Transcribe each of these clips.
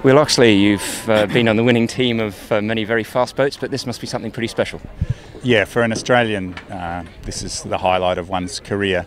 Will Oxley, you've been on the winning team of many very fast boats, but this must be something pretty special. Yeah, for an Australian, this is the highlight of one's career.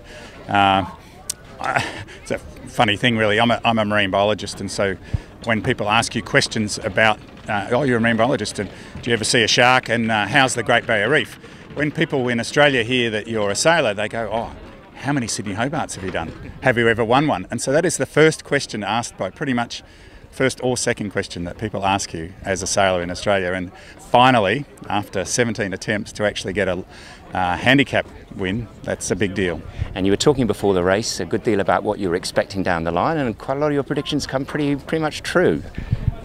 It's a funny thing, really. I'm a marine biologist, and so when people ask you questions about, oh, you're a marine biologist, and do you ever see a shark, and how's the Great Barrier Reef? When people in Australia hear that you're a sailor, they go, oh, how many Sydney Hobarts have you done? Have you ever won one? And so that is the first question asked by pretty much first or second question that people ask you as a sailor in Australia. And finally, after 17 attempts to actually get a handicap win, that's a big deal. And you were talking before the race a good deal about what you were expecting down the line, and quite a lot of your predictions come pretty much true.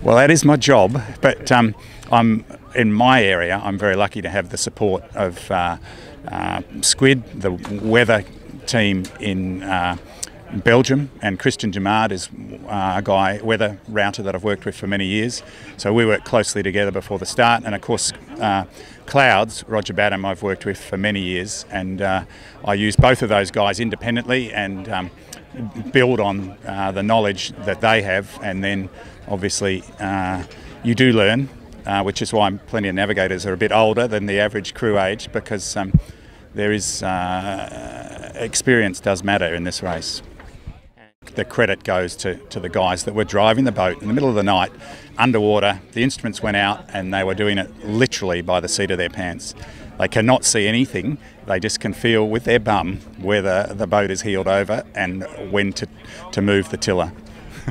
Well, that is my job, but I'm in my area. I'm very lucky to have the support of Squid, the weather team in Belgium, and Christian Jamard is a guy, weather router that I've worked with for many years. So we work closely together before the start, and of course Clouds, Roger Badham, I've worked with for many years, and I use both of those guys independently and build on the knowledge that they have, and then obviously you do learn, which is why plenty of navigators are a bit older than the average crew age, because there is experience does matter in this race. The credit goes to the guys that were driving the boat in the middle of the night, underwater. The instruments went out and they were doing it literally by the seat of their pants. They cannot see anything, they just can feel with their bum whether the boat is heeled over and when to move the tiller.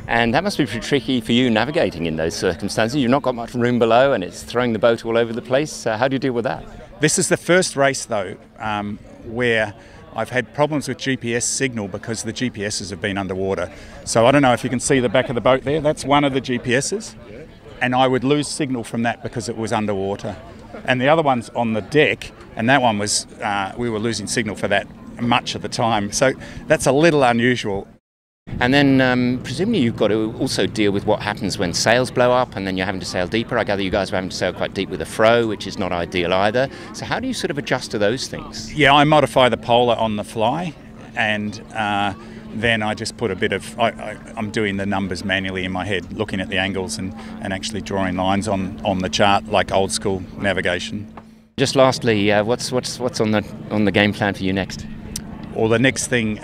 And that must be pretty tricky for you navigating in those circumstances. You've not got much room below and it's throwing the boat all over the place. How do you deal with that? This is the first race though where I've had problems with GPS signal because the GPSs have been underwater. So I don't know if you can see the back of the boat there, that's one of the GPSs. And I would lose signal from that because it was underwater. And the other one's on the deck, and that one was, we were losing signal for that much of the time. So that's a little unusual. And then presumably you've got to also deal with what happens when sails blow up and then you're having to sail deeper. I gather you guys are having to sail quite deep with a froe, which is not ideal either. So how do you sort of adjust to those things? Yeah, I modify the polar on the fly, and then I just put a bit of, I'm doing the numbers manually in my head, looking at the angles and actually drawing lines on the chart like old school navigation. Just lastly, what's on the game plan for you next? Well, the next thing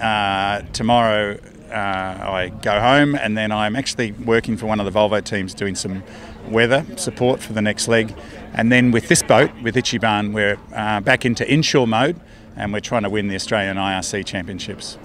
tomorrow, I go home, and then I'm actually working for one of the Volvo teams doing some weather support for the next leg. And then with this boat, with Ichi Ban, we're back into inshore mode, and we're trying to win the Australian IRC Championships.